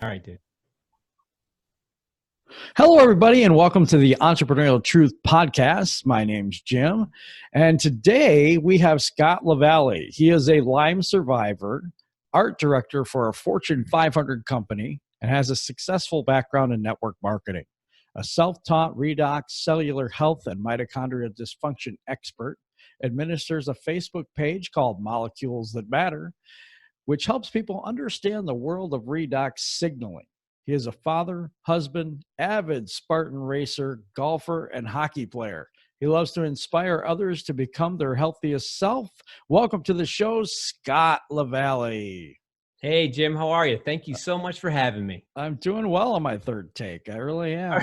All right, dude. Hello, everybody, and welcome to the Entrepreneurial Truth Podcast. My name's Jim, and today we have Scott LeVallee. He is a Lyme survivor, art director for a Fortune 500 company, and has a successful background in network marketing. A self-taught Redox cellular health and mitochondrial dysfunction expert, administers a Facebook page called Molecules That Matter, which helps people understand the world of redox signaling. He is a father, husband, avid Spartan racer, golfer, and hockey player. He loves to inspire others to become their healthiest self. Welcome to the show, Scott LeVallee. Hey, Jim, how are you? Thank you so much for having me. I'm doing well on my third take. I really am.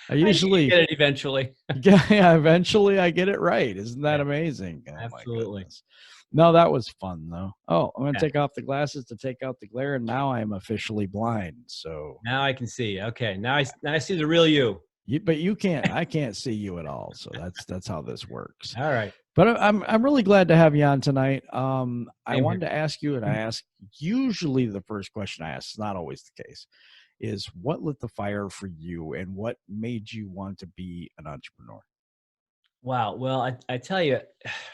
I You usually get it eventually. yeah, eventually I get it right. Isn't that amazing? Oh, Absolutely. my goodness. No, that was fun though. Oh, I'm going to Yeah. take off the glasses to take out the glare, and now I am officially blind. So Now I can see. Okay, now I see the real you. but you can't. I can't see you at all. So that's how this works. All right. But I'm really glad to have you on tonight. I Same wanted here. to ask you, and I ask usually the first question I ask, it's not always the case, is what lit the fire for you, and what made you want to be an entrepreneur? Wow. Well, I tell you,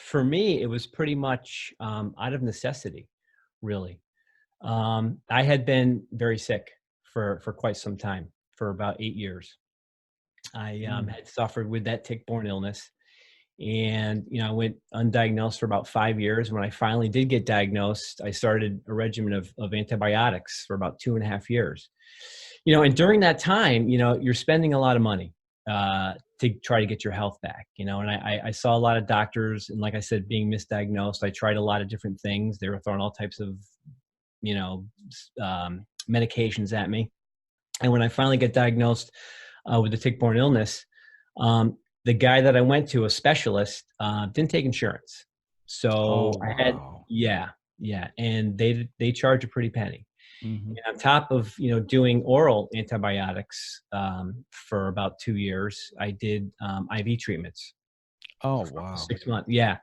for me, it was pretty much out of necessity, really. I had been very sick for quite some time, for about 8 years. I had suffered with that tick-borne illness. And, I went undiagnosed for about 5 years. When I finally did get diagnosed, I started a regimen of antibiotics for about 2.5 years. And during that time, you're spending a lot of money to try to get your health back, and I saw a lot of doctors. And like I said, being misdiagnosed, I tried a lot of different things. They were throwing all types of, medications at me. And when I finally got diagnosed with the tick-borne illness, the guy that I went to, a specialist, didn't take insurance. So Oh, I had, wow. yeah. And they charge a pretty penny. Mhm. And on top of, doing oral antibiotics for about 2 years, I did IV treatments Oh, for up to wow. 6 months. Yeah.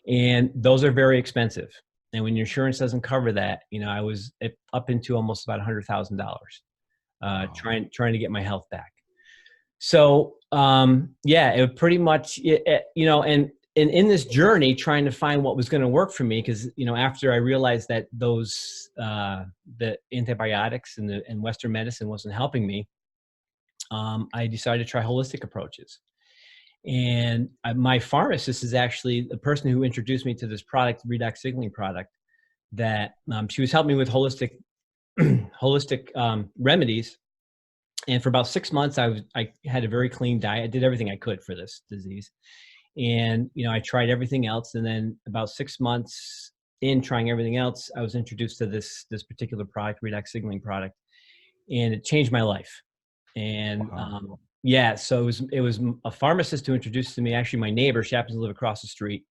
And those are very expensive. And when your insurance doesn't cover that, I was up into almost about $100,000 Wow. trying to get my health back. So, it pretty much, and in this journey, trying to find what was going to work for me, because, after I realized that the antibiotics and Western medicine wasn't helping me, I decided to try holistic approaches. And my pharmacist is actually the person who introduced me to this product, Redox signaling product, that she was helping me with holistic remedies. And for about 6 months, I had a very clean diet. I did everything I could for this disease. And, I tried everything else. And then about 6 months in trying everything else, I was introduced to this particular product, Redox signaling product, and it changed my life. And, Wow. so it was a pharmacist who introduced it to me. Actually, my neighbor, she happens to live across the street.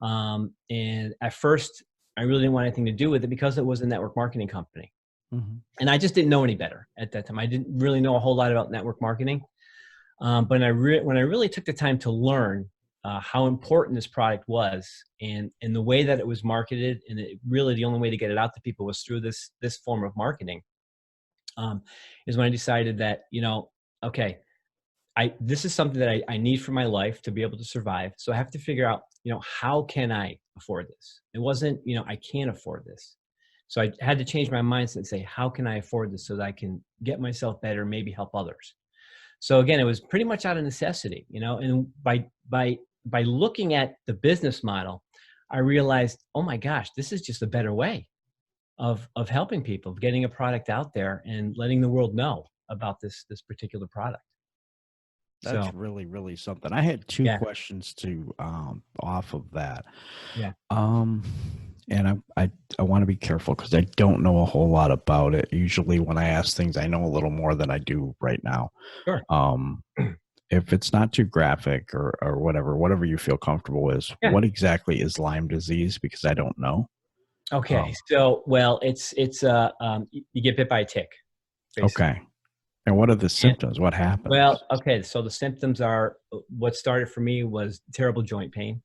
And at first, I really didn't want anything to do with it because it was a network marketing company. Mhm. And I just didn't know any better at that time. I didn't really know a whole lot about network marketing. But when I really took the time to learn how important this product was, and the way that it was marketed, and really the only way to get it out to people was through this form of marketing, is when I decided that, okay, this is something that I need for my life to be able to survive. So I have to figure out, how can I afford this? It wasn't, I can't afford this. So I had to change my mindset and say, how can I afford this so that I can get myself better, maybe help others? So again, it was pretty much out of necessity, and by looking at the business model, I realized, oh my gosh, this is just a better way of helping people, of getting a product out there and letting the world know about this particular product. So That's really, really something. I had two yeah, questions to off of that. yeah, Um, and I want to be careful because I don't know a whole lot about it. Usually when I ask things, I know a little more than I do right now. sure. Um, if it's not too graphic or whatever you feel comfortable with, Yeah. what exactly is Lyme disease? Because I don't know. Okay. Um, So, well, you get bit by a tick, basically. okay. And what are the symptoms? What happens? Well, okay. So the symptoms are, what started for me was terrible joint pain.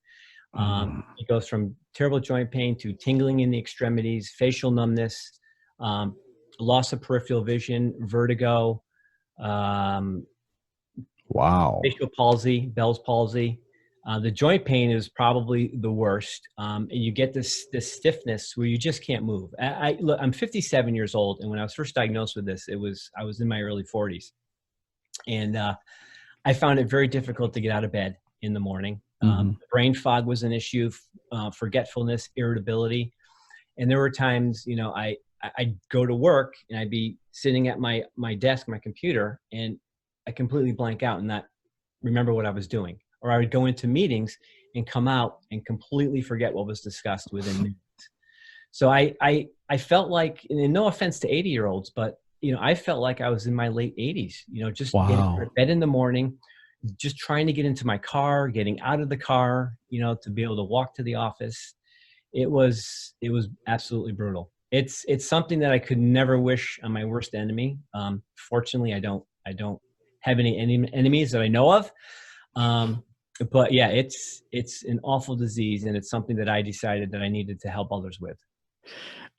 Mm, It goes from terrible joint pain to tingling in the extremities, facial numbness, um, loss of peripheral vision, vertigo, um, Wow. facial palsy, Bell's palsy. The joint pain is probably the worst. And you get this stiffness where you just can't move. Look, I'm 57 years old. And when I was first diagnosed with this, I was in my early 40s. And I found it very difficult to get out of bed in the morning. Brain fog was an issue, forgetfulness, irritability. And there were times, I'd go to work and I'd be sitting at my desk, my computer, and I completely blank out and not remember what I was doing. Or I would go into meetings and come out and completely forget what was discussed within minutes. So I felt like, and no offense to 80-year-olds, but I felt like I was in my late 80s, just getting out of bed in the morning, just trying to get into my car, getting out of the car, to be able to walk to the office. It was absolutely brutal. It's something that I could never wish on my worst enemy. Fortunately, I don't have any enemies that I know of. But yeah, it's an awful disease, and it's something that I decided that I needed to help others with.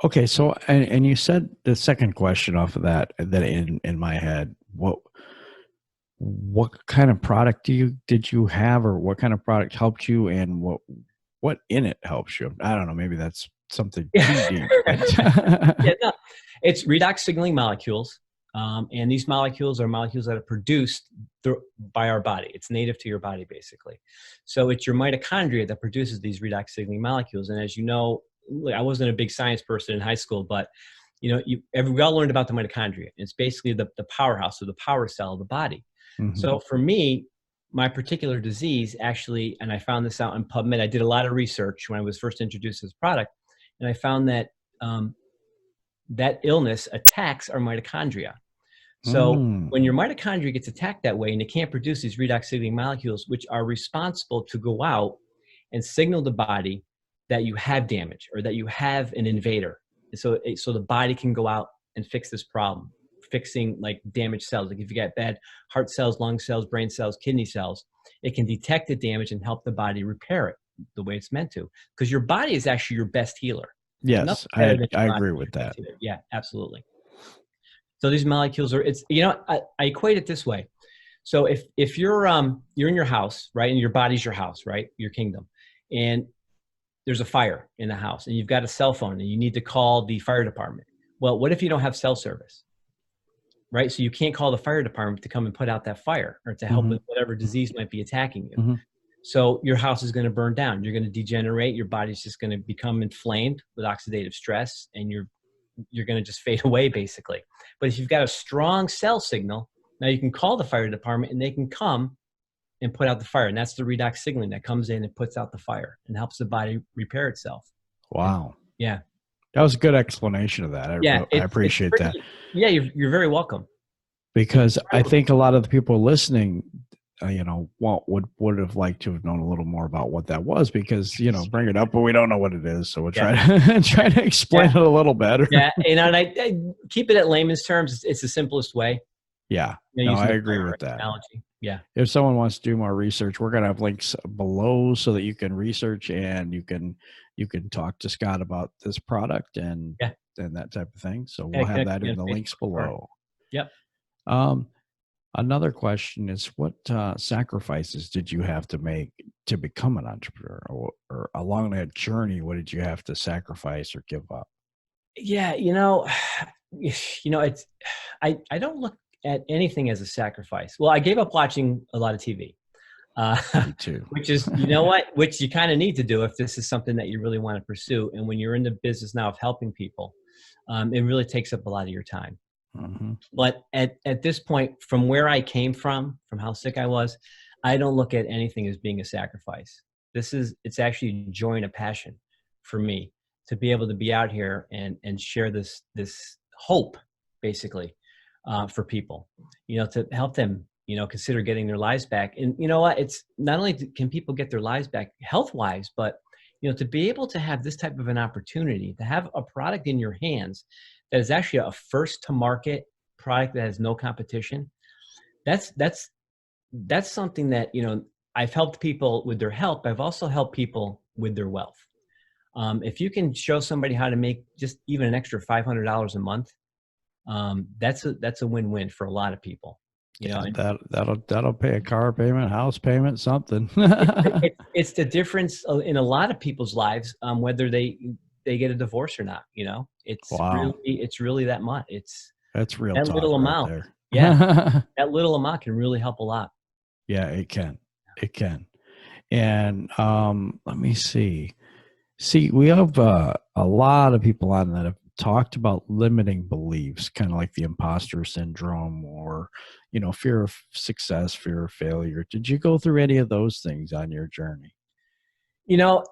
Okay. So, and you said the second question off of that in my head, what kind of product did you have, or what kind of product helped you, and what in it helps you? I don't know. Maybe that's something too deep. Yeah, no, it's redox signaling molecules. And these molecules are molecules that are produced by our body. It's native to your body, basically. So it's your mitochondria that produces these redox signaling molecules. And as you know, I wasn't a big science person in high school, but we all learned about the mitochondria. It's basically the powerhouse or the power cell of the body. So for me, my particular disease actually, and I found this out in PubMed, I did a lot of research when I was first introduced to this product, and I found that that illness attacks our mitochondria. So when your mitochondria gets attacked that way and it can't produce these redox signaling molecules, which are responsible to go out and signal the body that you have damage or that you have an invader. So the body can go out and fix this problem, fixing like damaged cells. Like if you got bad heart cells, lung cells, brain cells, kidney cells, it can detect the damage and help the body repair it the way it's meant to. Because your body is actually your best healer. Yes, I agree with that. Yeah, absolutely. So these molecules are, I equate it this way. So if you're in your house, right? And your body's your house, right? Your kingdom. And there's a fire in the house and you've got a cell phone and you need to call the fire department. Well, what if you don't have cell service, right? So you can't call the fire department to come and put out that fire or to help with whatever disease might be attacking you. So your house is going to burn down. You're going to degenerate. Your body's just going to become inflamed with oxidative stress, and you're going to just fade away, basically. But if you've got a strong cell signal, now you can call the fire department, and they can come and put out the fire. And that's the redox signaling that comes in and puts out the fire and helps the body repair itself. Wow. Yeah. That was a good explanation of that. I appreciate that. Yeah, you're very welcome. Because I think a lot of the people listening, would have liked to have known a little more about what that was, because bring it up, but we don't know what it is, so we'll try to explain it a little better. Yeah, and I keep it at layman's terms. It's the simplest way. Yeah, no, I agree with that. Analogy. Yeah. If someone wants to do more research, we're going to have links below so that you can research and you can talk to Scott about this product and that type of thing. So we'll have that in the links below. Yep. Another question is, what sacrifices did you have to make to become an entrepreneur, or along that journey, what did you have to sacrifice or give up? Yeah, it's I don't look at anything as a sacrifice. Well, I gave up watching a lot of TV, Me too. which is, which you kind of need to do if this is something that you really want to pursue. And when you're in the business now of helping people, it really takes up a lot of your time. But at this point, from where I came from how sick I was, I don't look at anything as being a sacrifice. It's actually joy and a passion for me to be able to be out here and share this hope, basically, for people, to help them, consider getting their lives back. And you know what? It's not only can people get their lives back health-wise, but, to be able to have this type of an opportunity, to have a product in your hands that is actually a first to market product that has no competition. That's something that, I've helped people with their health, but I've also helped people with their wealth. If you can show somebody how to make just even an extra $500 a month, that's a win-win for a lot of people. You know, Yeah, and that'll pay a car payment, house payment, something. it's the difference in a lot of people's lives, whether they get a divorce or not. You know, Wow, it's really that much. It's that's real that little talk right amount. there. Yeah, that little amount can really help a lot. Yeah, it can. It can. And let me see. See, we have a lot of people on that have talked about limiting beliefs, kind of like the imposter syndrome or, fear of success, fear of failure. Did you go through any of those things on your journey? You know,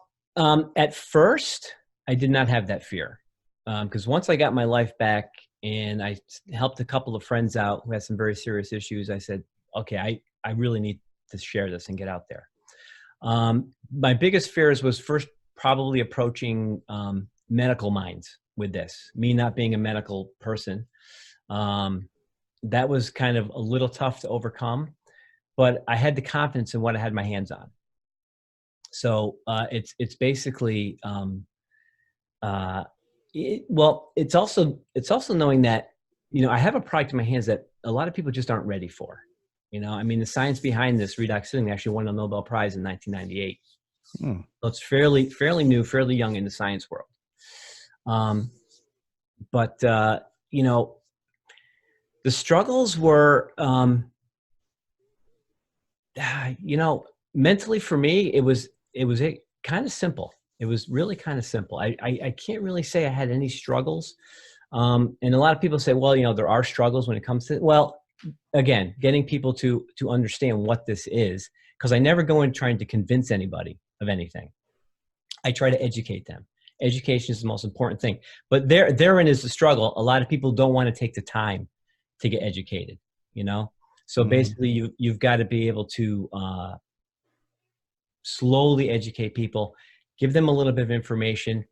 at first, I did not have that fear, because once I got my life back and I helped a couple of friends out who had some very serious issues, I said, okay, I really need to share this and get out there. My biggest fears was first probably approaching medical minds with this, me not being a medical person. That was kind of a little tough to overcome, but I had the confidence in what I had my hands on. So it's basically well, it's also knowing that I have a product in my hands that a lot of people just aren't ready for. I mean, the science behind this Redox actually won a Nobel Prize in 1998. Hmm. So it's fairly new, fairly young in the science world. But the struggles were, mentally for me, it was kind of simple. It was really kind of simple. I can't really say I had any struggles. And a lot of people say, well, there are struggles when it comes to, well, again, getting people to understand what this is, because I never go in trying to convince anybody of anything. I try to educate them. Education is the most important thing. But therein is the struggle. A lot of people don't want to take the time to get educated, So basically, you've got to be able to slowly educate people, give them a little bit of information,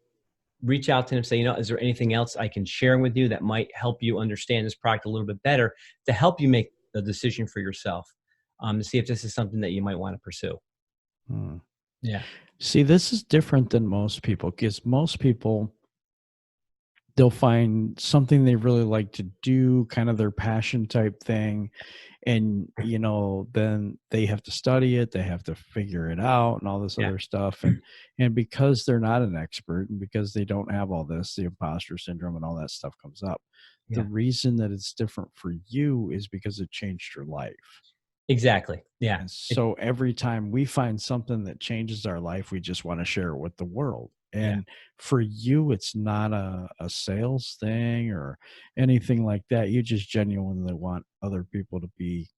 reach out to them, say, is there anything else I can share with you that might help you understand this product a little bit better, to help you make the decision for yourself, to see if this is something that you might want to pursue. Hmm. Yeah. See, this is different than most people because most people, they'll find something they really like to do, kind of their passion type thing. And, then they have to study it, they have to figure it out and all this Yeah. other stuff. And because they're not an expert and because they don't have all this, the imposter syndrome and all that stuff comes up. The Yeah. reason that it's different for you is because it changed your life. Exactly. Yeah. And so every time we find something that changes our life, we just want to share it with the world. Yeah. And for you, it's not a sales thing or anything like that. You just genuinely want other people to be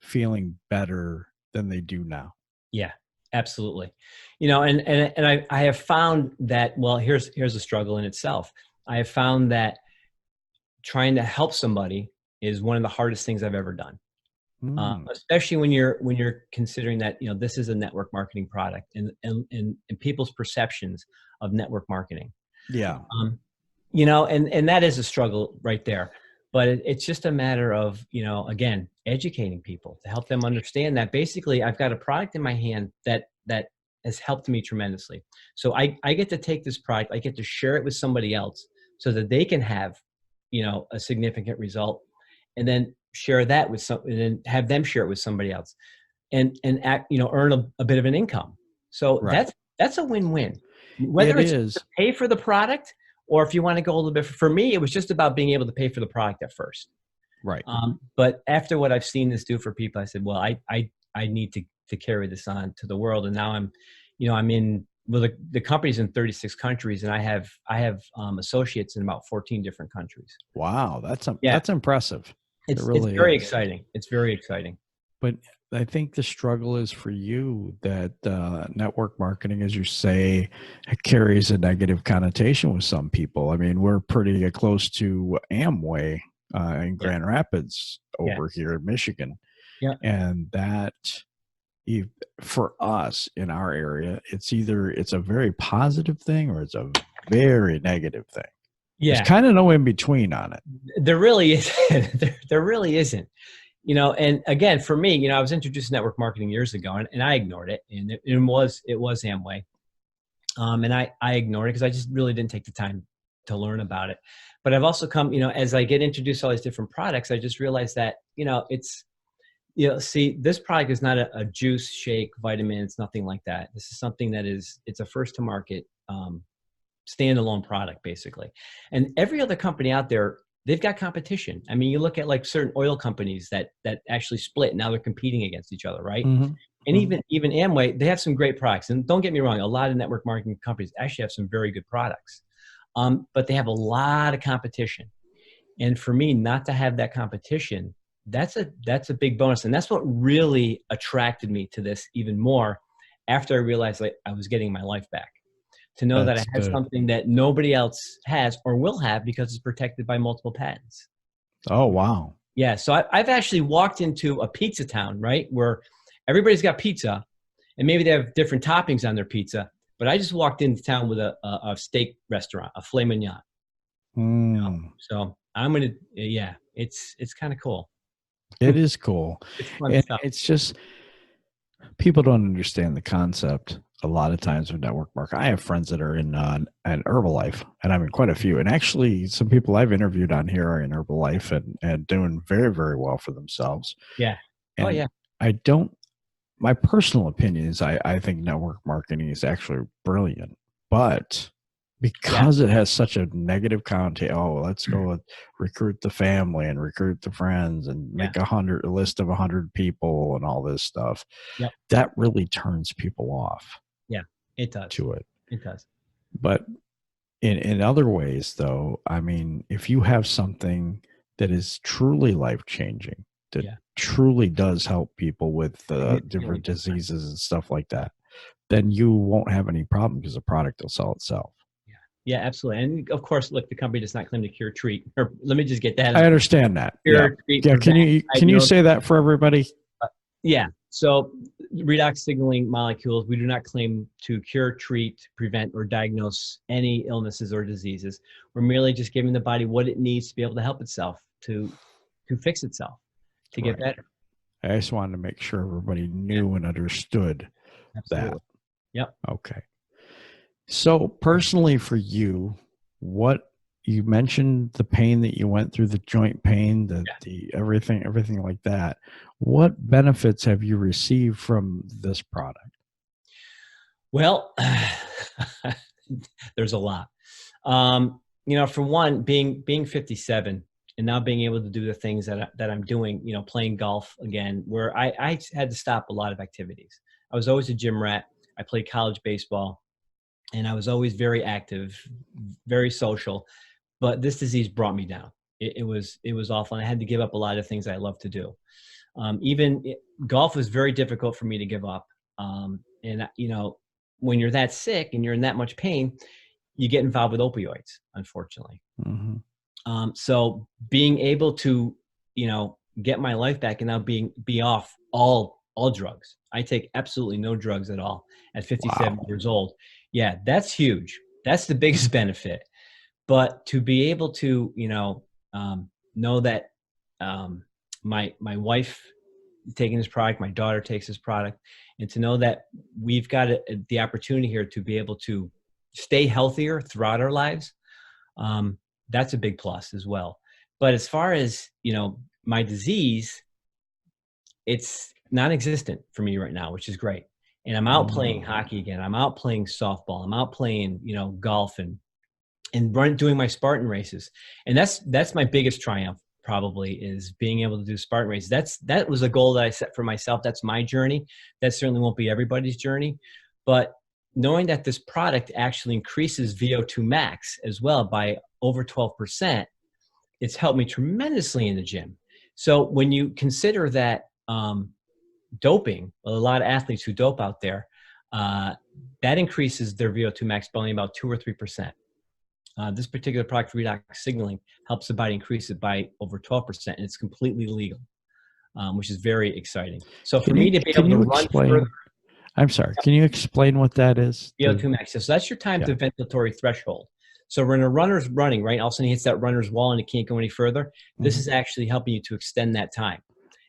feeling better than they do now. Yeah, absolutely. And I have found that, well, here's a struggle in itself. I have found that trying to help somebody is one of the hardest things I've ever done. Mm, Especially when you're considering that this is a network marketing product, and people's perceptions of network marketing. yeah, And that is a struggle right there. But it's just a matter of again, educating people to help them understand that basically I've got a product in my hand that has helped me tremendously. So I get to take this product, I get to share it with somebody else so that they can have a significant result, and then share that with and then have them share it with somebody else, and earn a bit of an income. So right. that's a win-win, whether It it's to is. pay for the product, or if you want to go a little bit. For me, it was just about being able to pay for the product at first. Right. But after what I've seen this do for people, I said, well, I need to carry this on to the world. And now I'm in, well, the company's in 36 countries, and I have associates in about 14 different countries. Wow. Yeah. That's impressive. It It's really very is. exciting. It's very exciting. But I think the struggle is for you that network marketing, as you say, carries a negative connotation with some people. I mean, we're pretty close to Amway in Yeah. Grand Rapids Yeah. over here in Michigan. Yeah. And that, for us in our area, it's a very positive thing or it's a very negative thing. There's Yeah. kind of no in between on it. There really is. There really isn't. And again, for me, I was introduced to network marketing years ago, and I ignored it, and it was Amway, and I ignored it because I just really didn't take the time to learn about it. But I've also come, as I get introduced to all these different products, I just realized that, it's, see, this product is not a juice, shake, vitamin. It's nothing like that. This is something that it's a first to market standalone product, basically. And every other company out there, they've got competition. I mean, you look at like certain oil companies that actually split. Now they're competing against each other, right? Mm-hmm. And even Amway, they have some great products. And don't get me wrong, a lot of network marketing companies actually have some very good products. But they have a lot of competition. And for me, not to have that competition, that's a big bonus. And that's what really attracted me to this even more after I realized like I was getting my life back. To know that I had something that nobody else has or will have because it's protected by multiple patents. Oh, wow. Yeah. So I've actually walked into a pizza town, right, where everybody's got pizza and maybe they have different toppings on their pizza. But I just walked into town with a steak restaurant, a filet mignon. So I'm going to, it's kind of cool. It is cool. It's fun and stuff. it's just, people don't understand the concept a lot of times of network marketing. I have friends that are in an Herbalife, and I'm in quite a few. And actually, some people I've interviewed on here are in Herbalife and doing very, very well for themselves. Yeah. And oh, yeah. My personal opinion is I think network marketing is actually brilliant, but because it has such a negative connotation, let's go recruit the family and recruit the friends and make a list of 100 people and all this stuff. Yep. That really turns people off. Yeah, it does. To it. It does. But in other ways, though, I mean, if you have something that is truly life-changing, that truly does help people with different diseases and stuff like that, then you won't have any problem because the product will sell itself. Yeah, absolutely. And of course, look, the company does not claim to cure, treat, or let me just get that. I understand that. Cure, treat, can you say that for everybody? Yeah. So redox signaling molecules, we do not claim to cure, treat, prevent, or diagnose any illnesses or diseases. We're merely just giving the body what it needs to be able to help itself, to fix itself, to get better. I just wanted to make sure everybody knew and understood that. Yep. Okay. So personally for you, what you mentioned, the pain that you went through, the joint pain, the everything like that. What benefits have you received from this product? Well, there's a lot. For one, being 57 and now being able to do the things that I'm doing, playing golf again, where I had to stop a lot of activities. I was always a gym rat. I played college baseball. And I was always very active, very social, but this disease brought me down. It was awful. And I had to give up a lot of things I love to do. Golf was very difficult for me to give up. When you're that sick and you're in that much pain, you get involved with opioids, unfortunately. Mm-hmm. So being able to, get my life back and now be off all drugs. I take absolutely no drugs at all at 57 years old. Yeah, that's huge. That's the biggest benefit. But to be able to, know that my wife is taking this product, my daughter takes this product, and to know that we've got the opportunity here to be able to stay healthier throughout our lives, that's a big plus as well. But as far as, my disease, it's non-existent for me right now, which is great. And I'm out playing hockey again. I'm out playing softball. I'm out playing, golf and doing my Spartan races. And that's my biggest triumph probably, is being able to do Spartan races. That was a goal that I set for myself. That's my journey. That certainly won't be everybody's journey. But knowing that this product actually increases VO2 max as well by over 12%, it's helped me tremendously in the gym. So when you consider that, doping, a lot of athletes who dope out there, that increases their VO2 max by only about 2 or 3%. This particular product, Redox signaling, helps the body increase it by over 12%, and it's completely legal, which is very exciting. So for me to be able to run further, I'm sorry, can you explain what that is? VO2 max. So that's your time to ventilatory threshold. So when a runner's running, right, all of a sudden he hits that runner's wall and he can't go any further. This is actually helping you to extend that time.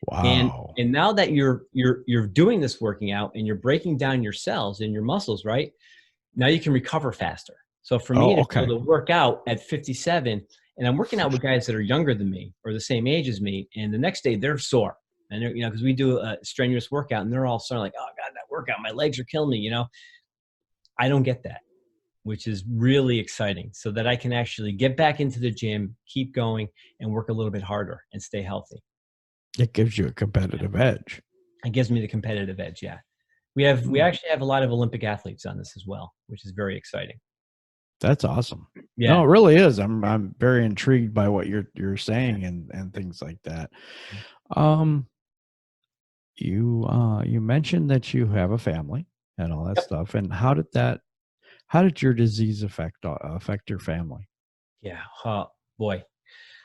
Wow. And now that you're doing this working out and you're breaking down your cells and your muscles, right? Now you can recover faster. So for me Oh, to be okay. able to work out at 57, and I'm working out with guys that are younger than me or the same age as me, and the next day they're sore. And they're, because we do a strenuous workout and they're all sort of like, oh God, that workout, my legs are killing me. I don't get that, which is really exciting, so that I can actually get back into the gym, keep going, and work a little bit harder and stay healthy. It gives you a competitive edge. It gives me the competitive edge. Yeah. We Hmm. actually have a lot of Olympic athletes on this as well, which is very exciting. That's awesome. No, Yeah. it really is. I'm very intrigued by what you're saying and things like that. Um, you mentioned that you have a family and all that Yep. stuff. And how did your disease affect your family? Yeah. Oh, boy.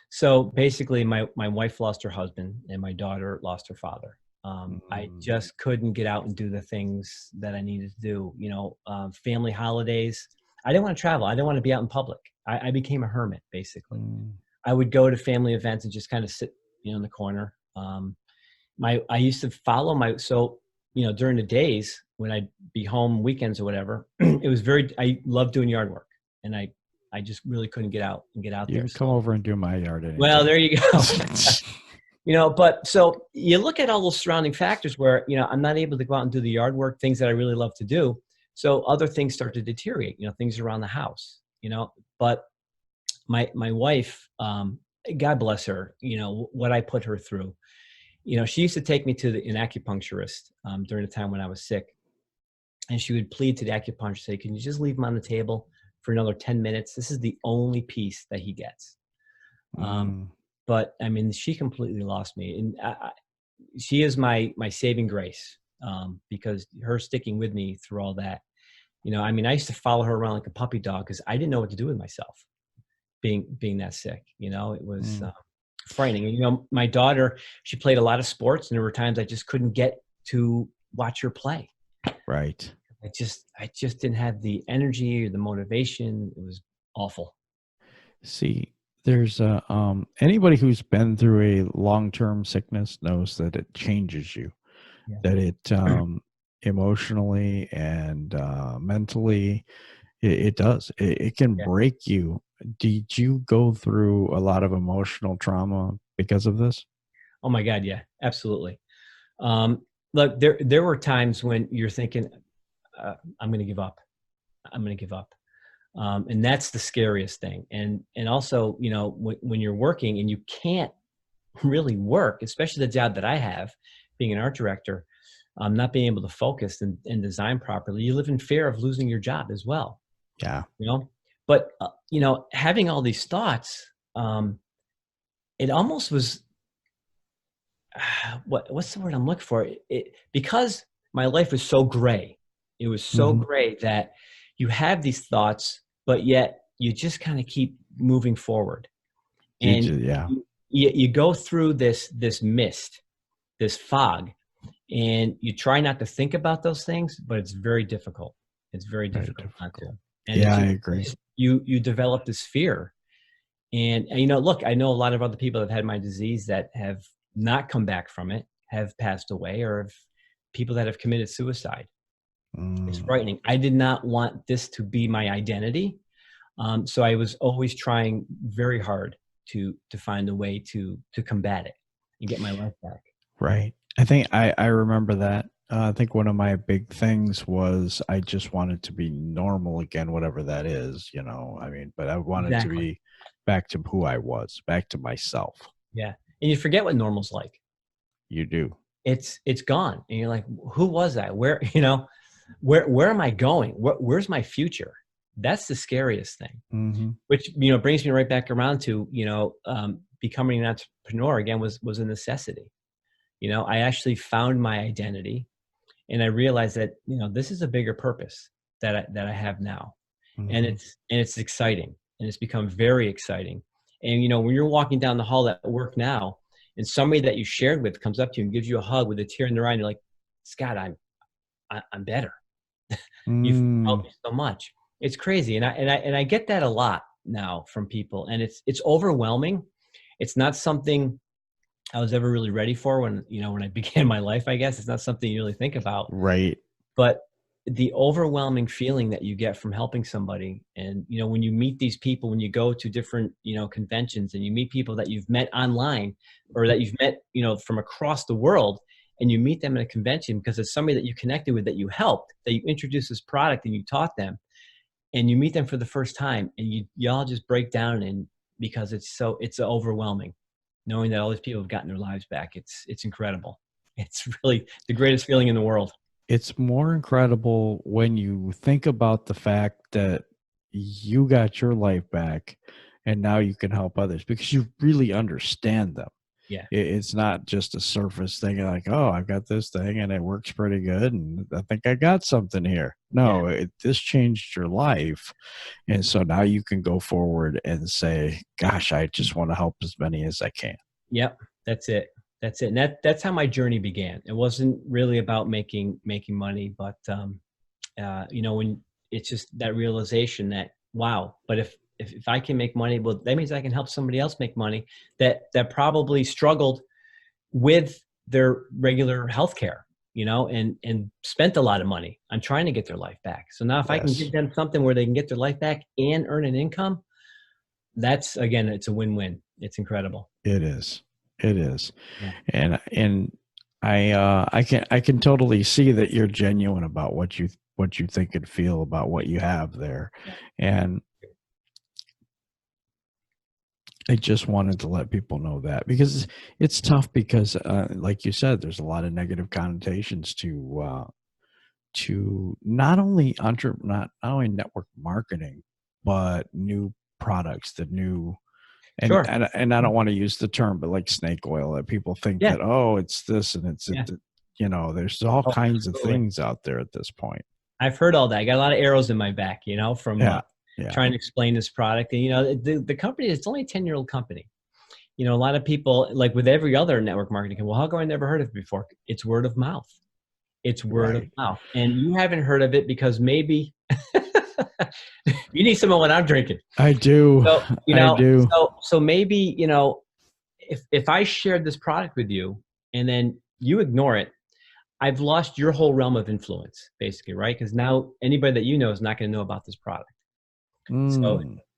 So basically, my wife lost her husband and my daughter lost her father. I Mm, just couldn't get out and do the things that I needed to do. Family holidays. I didn't want to travel. I didn't want to be out in public. I became a hermit, basically. mm, I would go to family events and just kind of sit, in the corner. I used to follow during the days when I'd be home weekends or whatever, I love doing yard work, and I just really couldn't get out and get out you there. can come So, over and do my yard well, anytime. there you go. But so you look at all those surrounding factors where, I'm not able to go out and do the yard work, things that I really love to do. So other things start to deteriorate, things around the house, but my wife, God bless her, what I put her through. She used to take me to an acupuncturist during the time when I was sick, and she would plead to the acupuncturist, say, "Can you just leave him on the table for another 10 minutes? This is the only piece that he gets." Um, Mm, but I mean, she completely lost me, and she is my saving grace, because her sticking with me through all that. I used to follow her around like a puppy dog because I didn't know what to do with myself, being that sick. It was mm, frightening. And my daughter, she played a lot of sports, and there were times I just couldn't get to watch her play. right. I just didn't have the energy or the motivation. It was awful. See, there's anybody who's been through a long-term sickness knows that it changes you, Yeah. that it emotionally and mentally, it does. It can Yeah. break you. Did you go through a lot of emotional trauma because of this? Oh my God. Yeah, absolutely. Um, Look, there were times when you're thinking, I'm going to give up. I'm going to give up. And that's the scariest thing. And also, when you're working and you can't really work, especially the job that I have, being an art director, not being able to focus and design properly, you live in fear of losing your job as well. Yeah. But having all these thoughts, it almost was, what's the word I'm looking for? Because my life was so gray. It was so Hmm. gray that you have these thoughts, but yet you just kind of keep moving forward, and Yeah. you go through this mist, this fog, and you try not to think about those things, but it's very difficult. It's very Very difficult not to. difficult. And Yeah, I agree. you develop this fear. And look, I know a lot of other people that have had my disease that have not come back from it, have passed away, or have people that have committed suicide. It's Mm, frightening. I did not want this to be my identity. So I was always trying very hard to find a way to combat it and get my life back. right. I think I remember that. I think one of my big things was I just wanted to be normal again, whatever that is, I mean, but I wanted to Exactly. be back to who I was, back to myself. Yeah. And you forget what normal's like. You do. It's gone. And you're like, who was I? Where am I going? Where's my future? That's the scariest thing. Hmm. Which brings me right back around to becoming an entrepreneur again was a necessity. I actually found my identity, and I realized that this is a bigger purpose that I have now, and Hmm. it's exciting, and it's become very exciting. And when you're walking down the hall at work now, and somebody that you shared with comes up to you and gives you a hug with a tear in their eye, and you're like, "Scott, I'm better. You've Mm, helped me so much." It's crazy, and I get that a lot now from people, and it's overwhelming. It's not something I was ever really ready for when I began my life. I guess it's not something you really think about, right. but the overwhelming feeling that you get from helping somebody. And, when you meet these people, when you go to different, conventions, and you meet people that you've met online, or that you've met, from across the world, and you meet them at a convention because it's somebody that you connected with, that you helped, that you introduced this product and you taught them, and you meet them for the first time, and y'all just break down, and because it's overwhelming knowing that all these people have gotten their lives back. It's incredible. It's really the greatest feeling in the world. It's more incredible when you think about the fact that you got your life back and now you can help others because you really understand them. Yeah. It's not just a surface thing like, oh, I've got this thing and it works pretty good and I think I got something here. No, this changed your life. And so now you can go forward and say, gosh, I just want to help as many as I can. Yep. That's it. That's it. And that's how my journey began. It wasn't really about making money, but, when it's just that realization that, wow, but if I can make money, well, that means I can help somebody else make money that probably struggled with their regular healthcare, and spent a lot of money on trying to get their life back. So now if I can give them something where they can get their life back and earn an income, that's, again, it's a win-win. It's incredible. It is. It is. Yeah. And I can totally see that you're genuine about what you think and feel about what you have there. Yeah. And I just wanted to let people know that because it's tough because like you said, there's a lot of negative connotations to not only network marketing, but new products, the new. And, Sure. and I don't want to use the term, but like snake oil, that people think that, oh, it's this and it's, there's all kinds of things out there at this point. I've heard all that. I got a lot of arrows in my back, from trying to explain this product. And, the company, it's only a 10-year-old company. A lot of people, like with every other network marketing, well, how come I never heard of it before? It's word of mouth. It's word of mouth. And you haven't heard of it because maybe you need some of what I'm drinking. I do. So, I do. So maybe, if I shared this product with you and then you ignore it, I've lost your whole realm of influence, basically, right? Because now anybody that you know is not going to know about this product.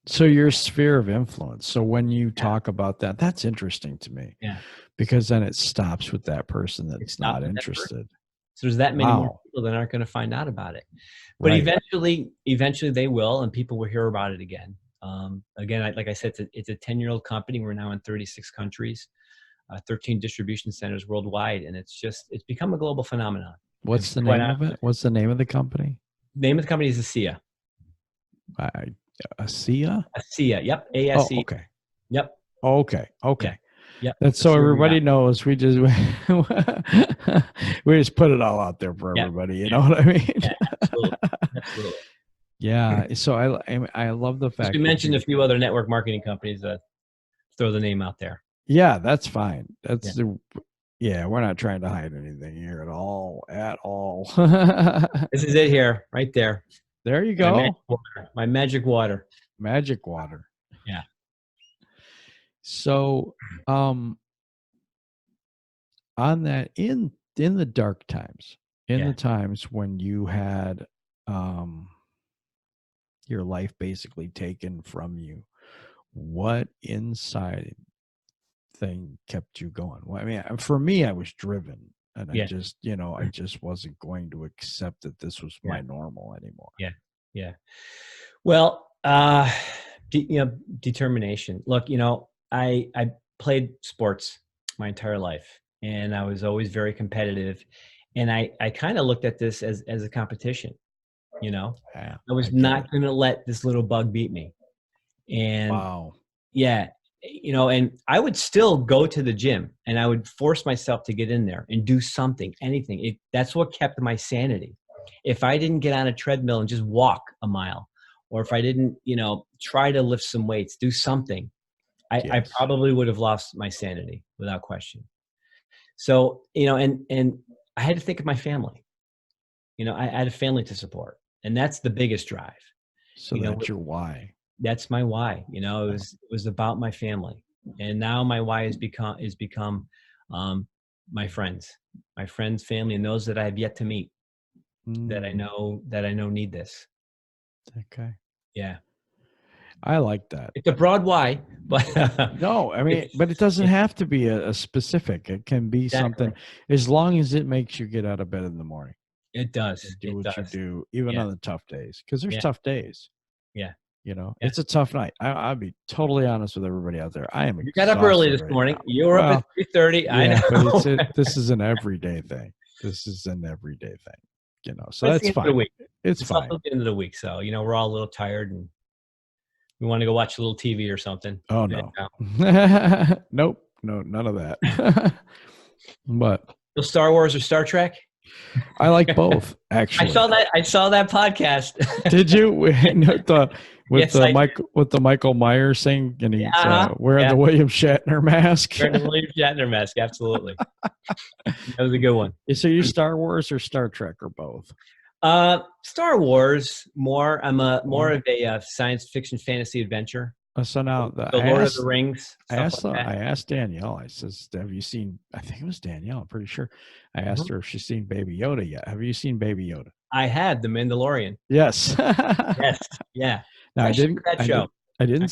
So your sphere of influence. So when you talk about that, that's interesting to me. Yeah. Because then it stops with that person that's not interested. So there's that many more people that aren't going to find out about it. But eventually they will, and people will hear about it again. Again, like I said, it's a 10-year-old company. We're now in 36 countries, 13 distribution centers worldwide, and it's become a global phenomenon. What's the name of it? What's the name of the company? Name of the company is ASEA. ASEA? ASEA. Yep. ASE. Oh, okay. Yep. Okay. Yeah. Yep. That's so everybody knows. We just put it all out there for everybody. You know what I mean? Yeah, absolutely. Yeah. So I love the fact you mentioned a few other network marketing companies that throw the name out there. Yeah, that's fine. We're not trying to hide anything here at all. This is it here, right there. There you go. My magic water. Magic water. Yeah. So, on that, in the dark times, the times when you had your life basically taken from you, what inside thing kept you going? Well, I mean, for me, I was driven, and I just wasn't going to accept that this was my normal anymore. Yeah. Well, determination. Look, I played sports my entire life, and I was always very competitive, and I kind of looked at this as a competition. I was not going to let this little bug beat me. And and I would still go to the gym, and I would force myself to get in there and do something, anything. That's what kept my sanity. If I didn't get on a treadmill and just walk a mile, or if I didn't, try to lift some weights, do something, I probably would have lost my sanity without question. So, and I had to think of my family. I had a family to support, and that's the biggest drive. So that's your why. That's my why. It was about my family, and now my why has become my friends, family, and those that I have yet to meet. that I know need this. Okay. Yeah. I like that. It's a broad why, but No, I mean, but it doesn't have to be a specific. It can be exactly. something as long as it makes you get out of bed in the morning It does. and do It what you does. do, even Yeah. on the tough days, because there's Yeah. tough days. Yeah. You know, Yeah. it's a tough night. I'll be totally honest with everybody out there. I am You got up early exhausted this right morning. now. You were up Well, at 3:30. I yeah, but know. this is an everyday thing. This is an everyday thing. You know, so But it's the that's end of the fine. week. It's It's fine. also the end of the week, so we're all a little tired and we want to go watch a little TV or something. Oh Yeah. no. Nope. No, none of that. But So Star Wars or Star Trek? I like both, I actually. saw that podcast. Did you with Yes, I did. the Michael Myers thing, and he's wearing Yeah. the William Shatner mask? Wearing the William Shatner mask. Absolutely. That was a good one. So you Star Wars or Star Trek or both? Star Wars more. I'm more of a science fiction fantasy adventure. So now The Lord of the Rings, stuff like that. I asked Danielle. I says, "Have you seen?" I think it was Danielle. I'm pretty sure. I asked her if she's seen Baby Yoda yet. Have you seen Baby Yoda? I had The Mandalorian. Yes. Yes. Yeah. Now, I didn't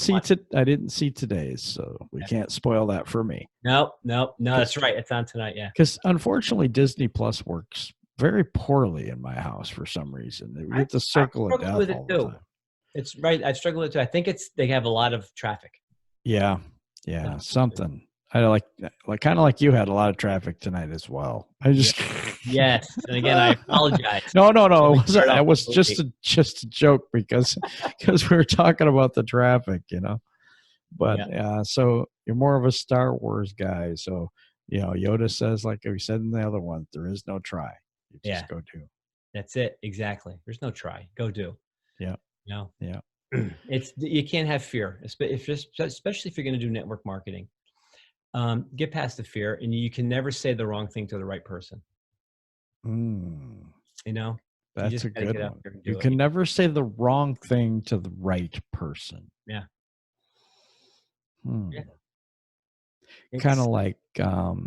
see today's, so we can't spoil that for me. No. That's right. It's on tonight. Yeah. Because unfortunately, Disney Plus works very poorly in my house for some reason. We get the circle of death all the time. It's right. I struggle with it too. I think they have a lot of traffic. Yeah, something. I kind of like you had a lot of traffic tonight as well. I just yes, and again, I apologize. No. It was just a joke because we were talking about the traffic, But so you're more of a Star Wars guy. So Yoda says, like we said in the other one, there is no try. You just go do. That's it. Exactly. There's no try. Go do. Yeah. Yeah. You can't have fear, especially if you're going to do network marketing. Get past the fear, and you can never say the wrong thing to the right person. That's a good one. You can never say the wrong thing to the right person. Yeah. Yeah. Kind of like a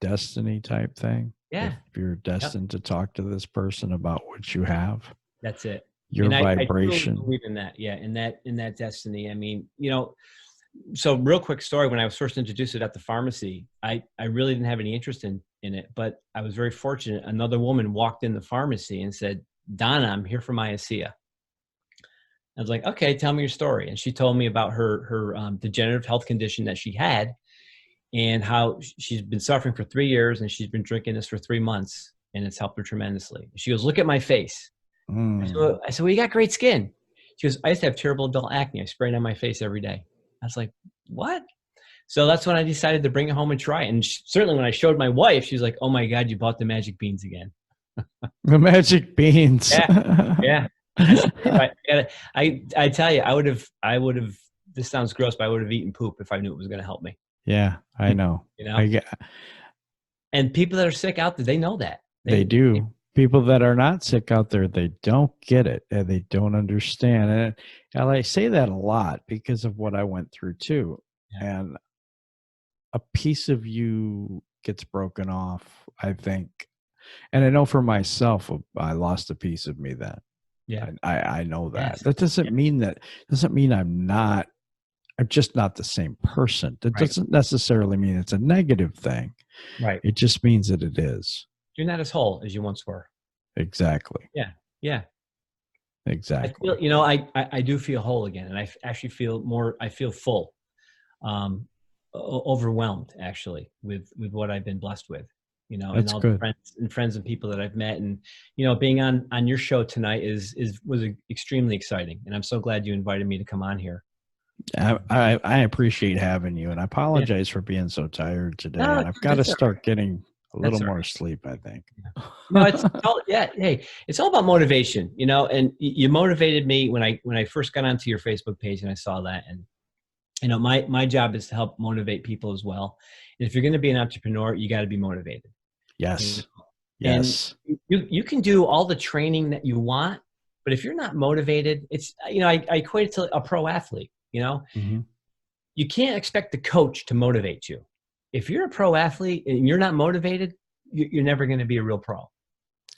destiny type thing. Yeah. If you're destined to talk to this person about what you have. That's it. Your vibration. I totally believe in that. Yeah. In that destiny. I mean, so real quick story, when I was first introduced at the pharmacy, I really didn't have any interest in it, but I was very fortunate. Another woman walked in the pharmacy and said, "Donna, I'm here from ASEA." I was like, "Okay, tell me your story." And she told me about her degenerative health condition that she had and how she's been suffering for 3 years and she's been drinking this for 3 months and it's helped her tremendously. She goes, "Look at my face." I said, "Well, you got great skin." She goes, "I used to have terrible adult acne. I sprayed it on my face every day." I was like, "What?" So that's when I decided to bring it home and try it. And certainly when I showed my wife, she's like, "Oh my God, you bought the magic beans again." The magic beans. Yeah. I tell you, I would have, this sounds gross, but I would have eaten poop if I knew it was going to help me. Yeah, I know. And people that are sick out there, they know that. They do. People that are not sick out there, they don't get it and they don't understand. And I say that a lot because of what I went through too. Yeah. And a piece of you gets broken off, I think. And I know for myself, I lost a piece of me then. Yeah. I know that. Yes. That doesn't mean I'm just not the same person. That doesn't necessarily mean it's a negative thing. Right. It just means that it is. You're not as whole as you once were. Exactly. Yeah. Exactly. I do feel whole again, and I actually I feel full, overwhelmed actually with what I've been blessed with, That's and all good. the friends and people that I've met, and being on your show tonight was extremely exciting, and I'm so glad you invited me to come on here. I appreciate having you, and I apologize for being so tired today. No, and I've got to start getting a little more sleep, I think. No, it's all, hey, it's all about motivation, and you motivated me when I first got onto your Facebook page and I saw that. And, my job is to help motivate people as well. And if you're going to be an entrepreneur, you got to be motivated. Yes. Yes. And you can do all the training that you want, but if you're not motivated, it's, I equate it to a pro athlete, Mm-hmm. You can't expect the coach to motivate you. If you're a pro athlete and you're not motivated, you're never going to be a real pro.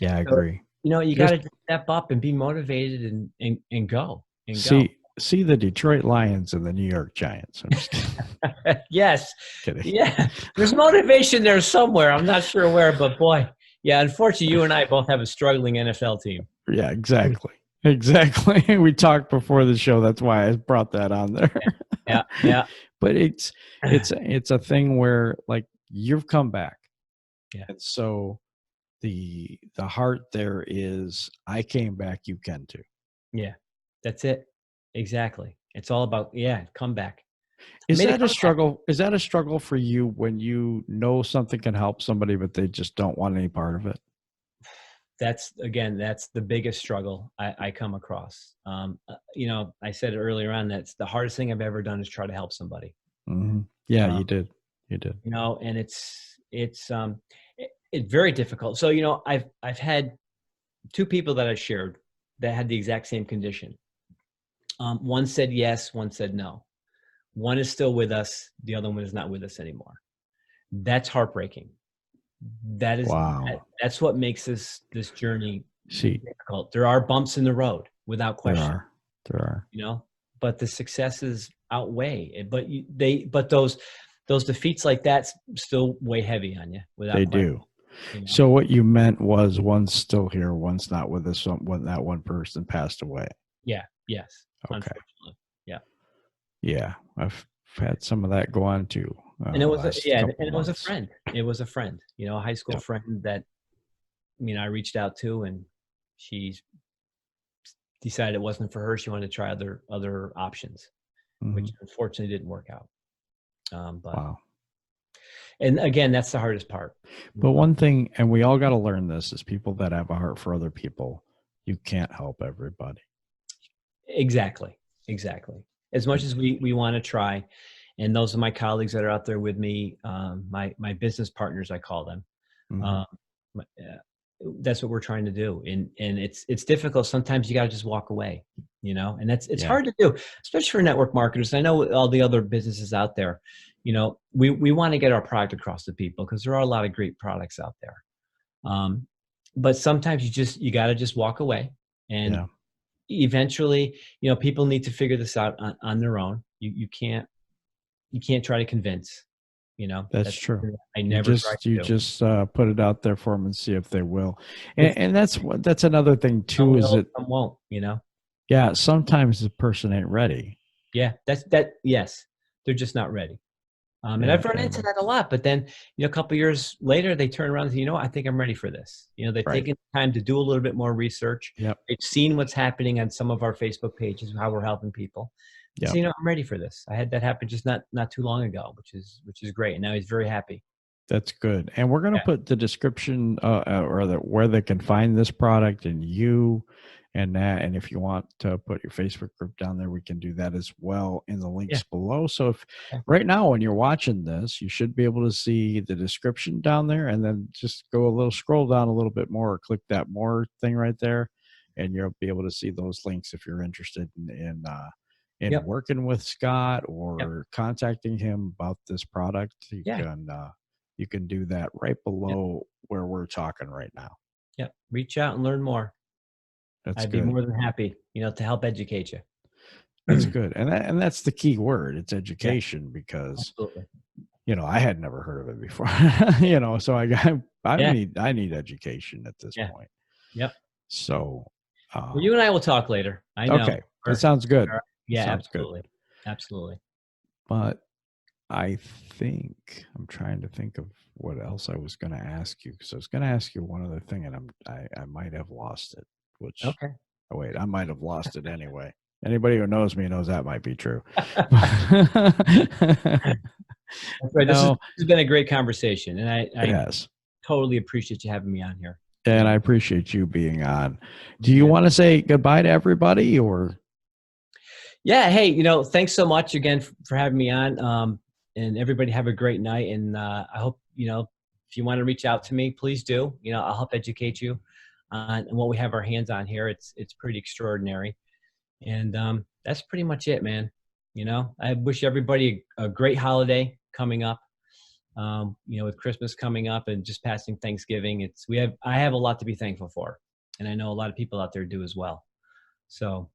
Yeah, I So, agree. you got Just to step up and be motivated and go and go. see the Detroit Lions and the New York Giants. I'm just kidding. Yes. Kidding. Yeah. There's motivation there somewhere. I'm not sure where, but boy, yeah, unfortunately, you and I both have a struggling NFL team. Yeah, exactly. Exactly. We talked before the show. That's why I brought that on there. Yeah. Yeah. But it's a thing where like you've come back. Yeah. And so the heart there is I came back, you can too. Yeah. That's it. Exactly. It's all about, comeback. I Is made a that a comeback. struggle? Is that a struggle for you when you know something can help somebody, but they just don't want any part of it? That's the biggest struggle I come across. I said it earlier on, that's the hardest thing I've ever done is try to help somebody. Hmm. Yeah, Um, you did. You did. and it's very difficult. So, I've had two people that I shared that had the exact same condition. One said yes, one said no. One is still with us, the other one is not with us anymore. That's heartbreaking. Wow. That's what makes this journey See, difficult. There are bumps in the road, without there question, are. There are. but the successes outweigh it. But those defeats like that still weigh heavy on you, They without question. do. So what you meant was one's still here, one's not with us. When that one person passed away. Yeah. Yes. Okay. Unfortunately. Yeah. Yeah, I've had some of that go on too. And it The was last couple and it was a months. friend. It was a friend, a high school Yep. friend that I reached out to, and she decided it wasn't for her. She wanted to try other options, which Hmm. unfortunately didn't work out. But Wow. and again, that's the hardest part. But one thing, and we all got to learn this, is people that have a heart for other people, you can't help everybody. Exactly. Exactly. As much as we want to try, and those are my colleagues that are out there with me, my business partners, I call them. Hmm. Um, that's what we're trying to do, and it's difficult. Sometimes you got to just walk away, and it's Yeah. hard to do, especially for network marketers. I know all the other businesses out there, we want to get our product across to people because there are a lot of great products out there. But sometimes you got to just walk away, and Yeah. eventually, people need to figure this out on their own. You can't try to convince. That's That's true. something I You never tried just you to do. just put it out there for them and see if they will. If And that's another thing some too, is will, that some won't. yeah, sometimes the person ain't ready. Yeah, that. Yes, they're just not ready. And Yeah, I've run into and that a lot. But then, a couple years later, they turn around and say, I think I'm ready for this. They've right. taken time to do a little bit more research. Yep. They've seen what's happening on some of our Facebook pages, how we're helping people. They Yep. say, I'm ready for this. I had that happen just not too long ago, which is great. And now he's very happy. That's good. And we're going to Yeah. put the description where they can find this product and you and that. And if you want to put your Facebook group down there, we can do that as well in the Yeah. links below. So if Yeah. right now when you're watching this, you should be able to see the description down there, and then just scroll down a little bit more, or click that more thing right there, and you'll be able to see those links if you're interested in Yep. working with Scott Yep. or contacting him about this product. Yeah. You can do that right Yep. below where we're talking right now. Yep. Reach out and learn more. That's I'd be good. more than happy, to help educate you. That's good. And that's the key word. It's Yeah. education, because, Absolutely. I had never heard of it before, so Yeah. I need education at this Yeah. point. Yep. So, Well, you and I will talk later. I know. okay. That sounds good. All right. That Yeah, sounds good. absolutely. Absolutely. But I think I'm trying to think of what else I was going to ask you, because I was going to ask you one other thing, and I might have lost it. Which, Okay. oh wait, I might have lost it anyway. Anybody who knows me knows that might be true. That's right. This No, has been a great conversation, and it I has, totally appreciate you having me on here. and I appreciate you being on. Do You you too. want to say goodbye to everybody, or? Yeah. Hey, thanks so much again for having me on. And everybody have a great night. And I hope, if you want to reach out to me, please do. I'll help educate you on what we have our hands on here. It's pretty extraordinary. And that's pretty much it, man. I wish everybody a great holiday coming up. With Christmas coming up and just passing Thanksgiving, I have a lot to be thankful for, and I know a lot of people out there do as well. So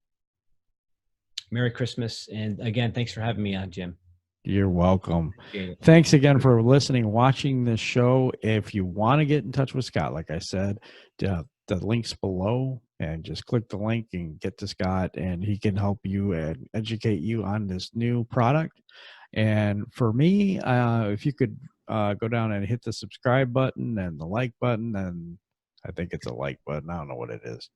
Merry Christmas. And again, thanks for having me on, Jim. You're welcome. Thanks again for listening, watching this show. If you want to get in touch with Scott, like I said, the link's below, and just click the link and get to Scott, and he can help you and educate you on this new product. And for me, if you could go down and hit the subscribe button and the like button, and I think it's a like button. I don't know what it is.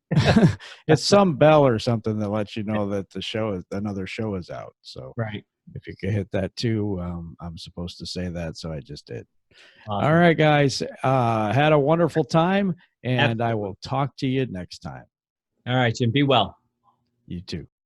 It's some bell or something that lets you know that another show is out. So right. If you could hit that too, I'm supposed to say that, so I just did. Awesome. All right, guys. Had a wonderful time, and I will talk to you next time. All right, Jim. Be well. You too.